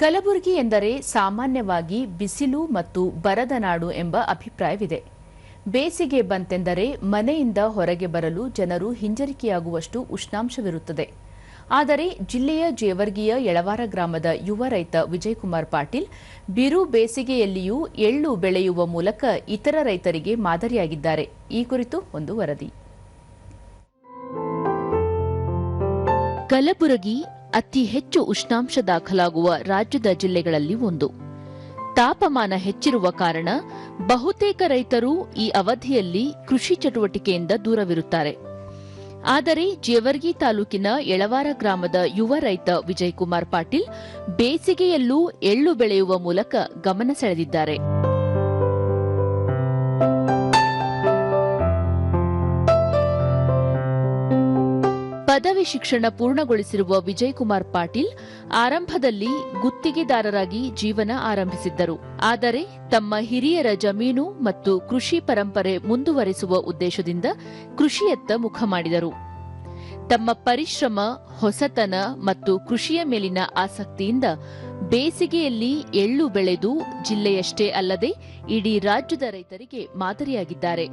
ಕಲಬುರಗಿ ಎಂದರೆ ಸಾಮಾನ್ಯವಾಗಿ ಬಿಸಿಲು ಮತ್ತು ಬರದ ನಾಡು ಎಂಬ ಅಭಿಪ್ರಾಯವಿದೆ. ಬೇಸಿಗೆ ಬಂತೆಂದರೆ ಮನೆಯಿಂದ ಹೊರಗೆ ಬರಲು ಜನರು ಹಿಂಜರಿಕೆಯಾಗುವಷ್ಟು ಉಷ್ಣಾಂಶವಿರುತ್ತದೆ. ಆದರೆ ಜಿಲ್ಲೆಯ ಜೇವರ್ಗಿಯ ಯಳವಾರ ಗ್ರಾಮದ ಯುವ ರೈತ ವಿಜಯಕುಮಾರ್ ಪಾಟೀಲ್ ಬಿರು ಬೇಸಿಗೆಯಲ್ಲಿಯೂ ಎಳ್ಳು ಬೆಳೆಯುವ ಮೂಲಕ ಇತರ ರೈತರಿಗೆ ಮಾದರಿಯಾಗಿದ್ದಾರೆ. ಈ ಕುರಿತು ಒಂದು ವರದಿ. ಕಲಬುರಗಿ ಅತಿ ಹೆಚ್ಚು ಉಷ್ಣಾಂಶ ದಾಖಲಾಗುವ ರಾಜ್ಯದ ಜಿಲ್ಲೆಗಳಲ್ಲಿ ಒಂದು. ತಾಪಮಾನ ಹೆಚ್ಚಿರುವ ಕಾರಣ ಬಹುತೇಕ ರೈತರು ಈ ಅವಧಿಯಲ್ಲಿ ಕೃಷಿ ಚಟುವಟಿಕೆಯಿಂದ ದೂರವಿರುತ್ತಾರೆ. ಆದರೆ ಜೇವರ್ಗಿ ತಾಲೂಕಿನ ಯಳವಾರ ಗ್ರಾಮದ ಯುವ ರೈತ ವಿಜಯಕುಮಾರ್ ಪಾಟೀಲ್ ಬೇಸಿಗೆಯಲ್ಲೂ ಎಳ್ಳು ಬೆಳೆಯುವ ಮೂಲಕ ಗಮನ ಸೆಳೆದಿದ್ದಾರೆ. ಪದವಿ ಶಿಕ್ಷಣ ಪೂರ್ಣಗೊಳಿಸಿರುವ ವಿಜಯಕುಮಾರ್ ಪಾಟೀಲ್ ಆರಂಭದಲ್ಲಿ ಗುತ್ತಿಗೆದಾರರಾಗಿ ಜೀವನ ಆರಂಭಿಸಿದ್ದರು. ಆದರೆ ತಮ್ಮ ಹಿರಿಯರ ಜಮೀನು ಮತ್ತು ಕೃಷಿ ಪರಂಪರೆ ಮುಂದುವರೆಸುವ ಉದ್ದೇಶದಿಂದ ಕೃಷಿಯತ್ತ ಮುಖ ಮಾಡಿದರು. ತಮ್ಮ ಪರಿಶ್ರಮ, ಹೊಸತನ ಮತ್ತು ಕೃಷಿಯ ಮೇಲಿನ ಆಸಕ್ತಿಯಿಂದ ಬೇಸಿಗೆಯಲ್ಲಿ ಎಳ್ಳು ಬೆಳೆದು ಜಿಲ್ಲೆಯಷ್ಟೇ ಅಲ್ಲದೆ ಇಡೀ ರಾಜ್ಯದ ರೈತರಿಗೆ ಮಾದರಿಯಾಗಿದ್ದಾರೆ.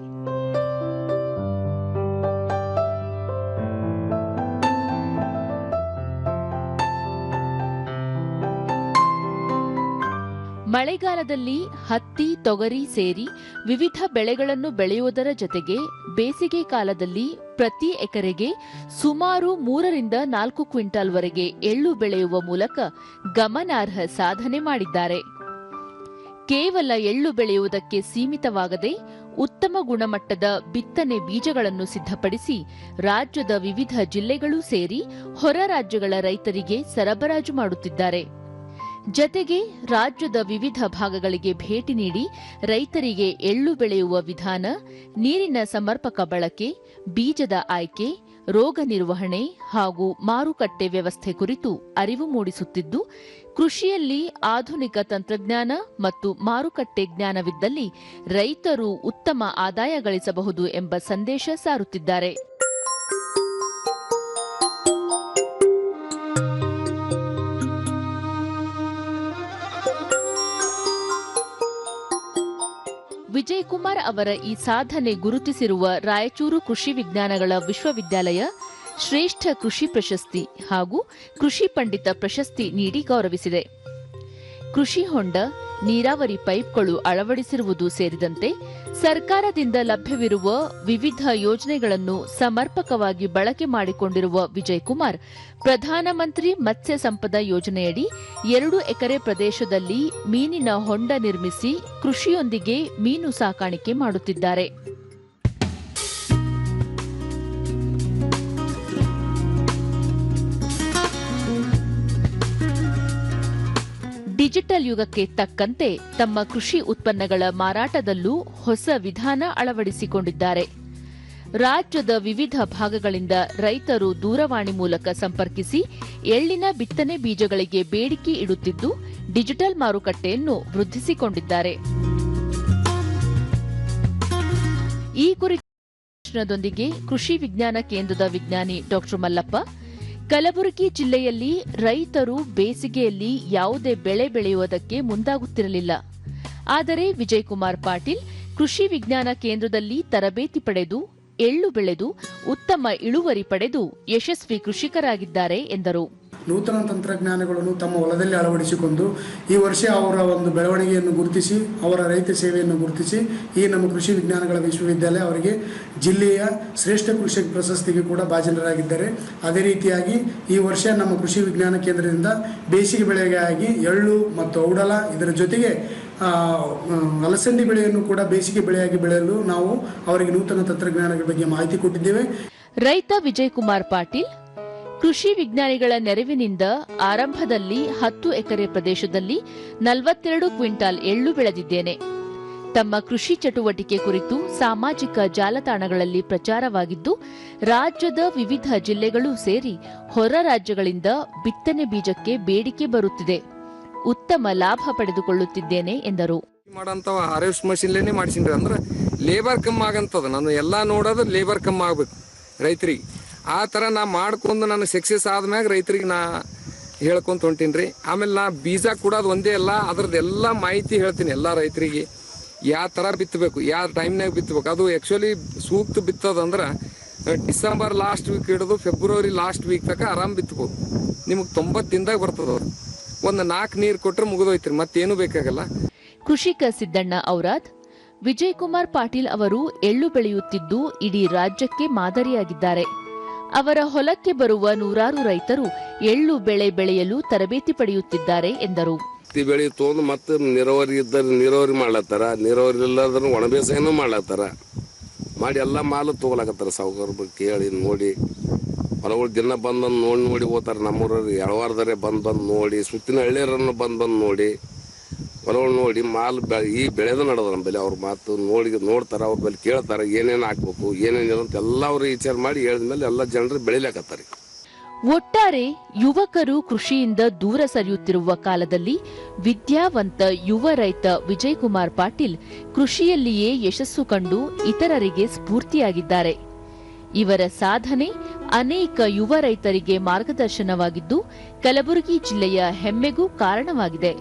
ಮಳೆಗಾಲದಲ್ಲಿ ಹತ್ತಿ, ತೊಗರಿ ಸೇರಿ ವಿವಿಧ ಬೆಳೆಗಳನ್ನು ಬೆಳೆಯುವುದರ ಜೊತೆಗೆ ಬೇಸಿಗೆ ಕಾಲದಲ್ಲಿ ಪ್ರತಿ ಎಕರೆಗೆ ಸುಮಾರು 3-4 ಕ್ವಿಂಟಾಲ್ವರೆಗೆ ಎಳ್ಳು ಬೆಳೆಯುವ ಮೂಲಕ ಗಮನಾರ್ಹ ಸಾಧನೆ ಮಾಡಿದ್ದಾರೆ. ಕೇವಲ ಎಳ್ಳು ಬೆಳೆಯುವುದಕ್ಕೆ ಸೀಮಿತವಾಗದೆ ಉತ್ತಮ ಗುಣಮಟ್ಟದ ಬಿತ್ತನೆ ಬೀಜಗಳನ್ನು ಸಿದ್ಧಪಡಿಸಿ ರಾಜ್ಯದ ವಿವಿಧ ಜಿಲ್ಲೆಗಳೂ ಸೇರಿ ಹೊರ ರಾಜ್ಯಗಳ ರೈತರಿಗೆ ಸರಬರಾಜು ಮಾಡುತ್ತಿದ್ದಾರೆ. ಜತೆಗೆ ರಾಜ್ಯದ ವಿವಿಧ ಭಾಗಗಳಿಗೆ ಭೇಟಿ ನೀಡಿ ರೈತರಿಗೆ ಎಳ್ಳು ಬೆಳೆಯುವ ವಿಧಾನ, ನೀರಿನ ಸಮರ್ಪಕ ಬಳಕೆ, ಬೀಜದ ಆಯ್ಕೆ, ರೋಗ ನಿರ್ವಹಣೆ ಹಾಗೂ ಮಾರುಕಟ್ಟೆ ವ್ಯವಸ್ಥೆ ಕುರಿತು ಅರಿವು ಮೂಡಿಸುತ್ತಿದ್ದು, ಕೃಷಿಯಲ್ಲಿ ಆಧುನಿಕ ತಂತ್ರಜ್ಞಾನ ಮತ್ತು ಮಾರುಕಟ್ಟೆ ಜ್ಞಾನವಿದ್ದಲ್ಲಿ ರೈತರು ಉತ್ತಮ ಆದಾಯ ಗಳಿಸಬಹುದು ಎಂಬ ಸಂದೇಶ ಸಾರುತ್ತಿದ್ದಾರೆ. ವಿಜಯಕುಮಾರ್ ಅವರ ಈ ಸಾಧನೆ ಗುರುತಿಸಿರುವ ರಾಯಚೂರು ಕೃಷಿ ವಿಜ್ಞಾನಗಳ ವಿಶ್ವವಿದ್ಯಾಲಯ ಶ್ರೇಷ್ಠ ಕೃಷಿ ಪ್ರಶಸ್ತಿ ಹಾಗೂ ಕೃಷಿ ಪಂಡಿತ ಪ್ರಶಸ್ತಿ ನೀಡಿ ಗೌರವಿಸಿದೆ. ಕೃಷಿ ಹೊಂಡ, ನೀರಾವರಿ ಪೈಪ್ಗಳು ಅಳವಡಿಸಿರುವುದು ಸೇರಿದಂತೆ ಸರ್ಕಾರದಿಂದ ಲಭ್ಯವಿರುವ ವಿವಿಧ ಯೋಜನೆಗಳನ್ನು ಸಮರ್ಪಕವಾಗಿ ಬಳಕೆ ಮಾಡಿಕೊಂಡಿರುವ ವಿಜಯಕುಮಾರ್ ಪ್ರಧಾನಮಂತ್ರಿ ಮತ್ಸ್ಯ ಸಂಪದ ಯೋಜನೆಯಡಿ 2 ಎಕರೆ ಪ್ರದೇಶದಲ್ಲಿ ಮೀನಿನ ಹೊಂಡ ನಿರ್ಮಿಸಿ ಕೃಷಿಯೊಂದಿಗೆ ಮೀನು ಸಾಕಾಣಿಕೆ ಮಾಡುತ್ತಿದ್ದಾರೆ. ಡಿಜಿಟಲ್ ಯುಗಕ್ಕೆ ತಕ್ಕಂತೆ ತಮ್ಮ ಕೃಷಿ ಉತ್ಪನ್ನಗಳ ಮಾರಾಟದಲ್ಲೂ ಹೊಸ ವಿಧಾನ ಅಳವಡಿಸಿಕೊಂಡಿದ್ದಾರೆ. ರಾಜ್ಯದ ವಿವಿಧ ಭಾಗಗಳಿಂದ ರೈತರು ದೂರವಾಣಿ ಮೂಲಕ ಸಂಪರ್ಕಿಸಿ ಎಳ್ಳಿನ ಬಿತ್ತನೆ ಬೀಜಗಳಿಗೆ ಬೇಡಿಕೆ ಇಡುತ್ತಿದ್ದು, ಡಿಜಿಟಲ್ ಮಾರುಕಟ್ಟೆಯನ್ನು ವೃದ್ಧಿಸಿಕೊಂಡಿದ್ದಾರೆ. ಈ ಕುರಿತೊಂದಿಗೆ ಕೃಷಿ ವಿಜ್ಞಾನ ಕೇಂದ್ರದ ವಿಜ್ಞಾನಿ ಡಾ ಮಲ್ಲಪ್ಪ, ಕಲಬುರಗಿ ಜಿಲ್ಲೆಯಲ್ಲಿ ರೈತರು ಬೇಸಿಗೆಯಲ್ಲಿ ಯಾವುದೇ ಬೆಳೆ ಬೆಳೆಯುವುದಕ್ಕೆ ಮುಂದಾಗುತ್ತಿರಲಿಲ್ಲ. ಆದರೆ ವಿಜಯಕುಮಾರ್ ಪಾಟೀಲ್ ಕೃಷಿ ವಿಜ್ಞಾನ ಕೇಂದ್ರದಲ್ಲಿ ತರಬೇತಿ ಪಡೆದು ಎಳ್ಳು ಬೆಳೆದು ಉತ್ತಮ ಇಳುವರಿ ಪಡೆದು ಯಶಸ್ವಿ ಕೃಷಿಕರಾಗಿದ್ದಾರೆ ಎಂದರು. ನೂತನ ತಂತ್ರಜ್ಞಾನಗಳನ್ನು ತಮ್ಮ ಹೊಲದಲ್ಲಿ ಅಳವಡಿಸಿಕೊಂಡು ಈ ವರ್ಷ ಅವರ ಒಂದು ಬೆಳವಣಿಗೆಯನ್ನು ಗುರುತಿಸಿ, ಅವರ ರೈತ ಸೇವೆಯನ್ನು ಗುರುತಿಸಿ ಈ ನಮ್ಮ ಕೃಷಿ ವಿಜ್ಞಾನಗಳ ವಿಶ್ವವಿದ್ಯಾಲಯ ಅವರಿಗೆ ಜಿಲ್ಲೆಯ ಶ್ರೇಷ್ಠ ಕೃಷಿ ಪ್ರಶಸ್ತಿಗೆ ಕೂಡ ಭಾಜನರಾಗಿದ್ದಾರೆ. ಅದೇ ರೀತಿಯಾಗಿ ಈ ವರ್ಷ ನಮ್ಮ ಕೃಷಿ ವಿಜ್ಞಾನ ಕೇಂದ್ರದಿಂದ ಬೇಸಿಗೆ ಬೆಳೆಗಾಗಿ ಎಳ್ಳು ಮತ್ತು ಔಡಲ, ಇದರ ಜೊತೆಗೆ ಅಲಸಂದಿ ಬೆಳೆಯನ್ನು ಕೂಡ ಬೇಸಿಗೆ ಬೆಳೆಯಾಗಿ ಬೆಳೆಯಲು ನಾವು ಅವರಿಗೆ ನೂತನ ತಂತ್ರಜ್ಞಾನಗಳ ಬಗ್ಗೆ ಮಾಹಿತಿ ಕೊಟ್ಟಿದ್ದೇವೆ. ರೈತ ವಿಜಯಕುಮಾರ್ ಪಾಟೀಲ್ ಕೃಷಿ ವಿಜ್ಞಾನಿಗಳ ನೆರವಿನಿಂದ ಆರಂಭದಲ್ಲಿ 10 ಎಕರೆ ಪ್ರದೇಶದಲ್ಲಿ 42 ಕ್ವಿಂಟಾಲ್ ಎಳ್ಳು ಬೆಳೆದಿದ್ದೇನೆ. ತಮ್ಮ ಕೃಷಿ ಚಟುವಟಿಕೆ ಕುರಿತು ಸಾಮಾಜಿಕ ಜಾಲತಾಣಗಳಲ್ಲಿ ಪ್ರಚಾರವಾಗಿದ್ದು, ರಾಜ್ಯದ ವಿವಿಧ ಜಿಲ್ಲೆಗಳೂ ಸೇರಿ ಹೊರ ರಾಜ್ಯಗಳಿಂದ ಬಿತ್ತನೆ ಬೀಜಕ್ಕೆ ಬೇಡಿಕೆ ಬರುತ್ತಿದೆ. ಉತ್ತಮ ಲಾಭ ಪಡೆದುಕೊಳ್ಳುತ್ತಿದ್ದೇನೆ ಎಂದರು. ಹಾರ್ವೆಸ್ಟ್ ಮಷಿನ್ಲೇನೆ ಮಾಡಿಸಿನ್ರಿ, ಅಂದ್ರೆ ಲೇಬರ್ ಕಮ್ಮಿ ಆಗಂತದ. ನಾನು ಎಲ್ಲ ನೋಡೋದು ಲೇಬರ್ ಕಮ್ಮಿ ಆಗ್ಬೇಕು ರೈತರಿಗೆ. ಆ ಥರ ನಾ ಮಾಡ್ಕೊಂಡು ನಾನು ಸಕ್ಸಸ್ ಆದ್ಮ್ಯಾಗ ರೈತರಿಗೆ ನಾ ಹೇಳ್ಕೊಂತ ಹೊಂಟೀನಿ. ಆಮೇಲೆ ನಾ ಬೀಜ ಕೊಡೋದು ಒಂದೇ ಅಲ್ಲ, ಅದ್ರದ್ದೆಲ್ಲ ಮಾಹಿತಿ ಹೇಳ್ತೀನಿ ಎಲ್ಲ ರೈತರಿಗೆ. ಯಾವ ಥರ ಬಿತ್ತಬೇಕು, ಯಾವ ಟೈಮ್ನಾಗ ಬಿತ್ತಬೇಕು. ಅದು ಆ್ಯಕ್ಚುಲಿ ಸೂಕ್ತ ಬಿತ್ತದಂದ್ರೆ ಡಿಸೆಂಬರ್ ಲಾಸ್ಟ್ ವೀಕ್ ಹಿಡಿದು ಫೆಬ್ರವರಿ ಲಾಸ್ಟ್ ವೀಕ್ ತನಕ ಆರಾಮ್ ಬಿತ್ತಬೋದು. ನಿಮಗೆ 90 ದಿನದಾಗ ಬರ್ತದೆ. ಒಂದು 4 ನೀರು ಕೊಟ್ಟರೆ ಮುಗಿದೋಯ್ತ್ರಿ, ಮತ್ತೇನು ಬೇಕಾಗಲ್ಲ. ಕೃಷಿಕ ಸಿದ್ದಣ್ಣ ಔರಾದ್, ವಿಜಯಕುಮಾರ್ ಪಾಟೀಲ್ ಅವರು ಎಳ್ಳು ಬೆಳೆಯುತ್ತಿದ್ದು ಇಡೀ ರಾಜ್ಯಕ್ಕೆ ಮಾದರಿಯಾಗಿದ್ದಾರೆ. ಅವರ ಹೊಲಕ್ಕೆ ಬರುವ ನೂರಾರು ರೈತರು ಎಳ್ಳು ಬೆಳೆ ಬೆಳೆಯಲು ತರಬೇತಿ ಪಡೆಯುತ್ತಿದ್ದಾರೆ ಎಂದರು. ಹತ್ತಿ ಬೆಳೆ ತೊಗೊಂಡು ಮತ್ತೆ ನೀರಾವರಿ ಇದ್ದರೆ ನೀರಾವರಿ ಮಾಡ್ಲತ್ತಾರ, ನೀರಾವರಿ ಇಲ್ಲದ್ರೆ ಒಣ ಬೇಸಾಯನೂ ಮಾಡ್ಲತ್ತಾರ. ಮಾಡಿ ಎಲ್ಲ ಮಾಲು ತೊಗೊಳಕತ್ತಾರ. ಸಾವುಕಾರ ಕೇಳಿ ನೋಡಿ ಹೊಲಗಳು ದಿನ ಬಂದು ನೋಡಿ ಹೋಗ್ತಾರೆ. ನಮ್ಮೂರವ್ರು ಎಳವಾರದರೆ ಬಂದು ನೋಡಿ, ಸುತ್ತಿನ ಹಳ್ಳಿಯರನ್ನು ಬಂದು ನೋಡಿ ಹೊಲಗಳು ನೋಡಿ ಮಾಲ್ ಈ ಬೆಳೆದು ನಡೆದ ನಮ್ಮ ಬೆಲೆ. ಅವ್ರ ಮಾತು ನೋಡ್ತಾರೆ, ಅವ್ರ ಬೆಲೆ ಕೇಳ್ತಾರೆ, ಏನೇನು ಹಾಕ್ಬೇಕು ಏನೇನಿಲ್ಲ ಅಂತ ಎಲ್ಲ ಅವ್ರು ವಿಚಾರ ಮಾಡಿ ಹೇಳಿದ್ಮೇಲೆ ಎಲ್ಲ ಜನರು ಬೆಳಿಲಾಕತ್ತಾರೆ. ಒಟ್ಟಾರೆ ಯುವಕರು ಕೃಷಿಯಿಂದ ದೂರ ಸರಿಯುತ್ತಿರುವ ಕಾಲದಲ್ಲಿ ವಿದ್ಯಾವಂತ ಯುವ ರೈತ ವಿಜಯಕುಮಾರ್ ಪಾಟೀಲ್ ಕೃಷಿಯಲ್ಲಿಯೇ ಯಶಸ್ಸು ಕಂಡು ಇತರರಿಗೆ ಸ್ಫೂರ್ತಿಯಾಗಿದ್ದಾರೆ. ಇವರ ಸಾಧನೆ ಅನೇಕ ಯುವ ರೈತರಿಗೆ ಮಾರ್ಗದರ್ಶನವಾಗಿದ್ದು ಕಲಬುರಗಿ ಜಿಲ್ಲೆಯ ಹೆಮ್ಮೆಗೂ ಕಾರಣವಾಗಿದೆ.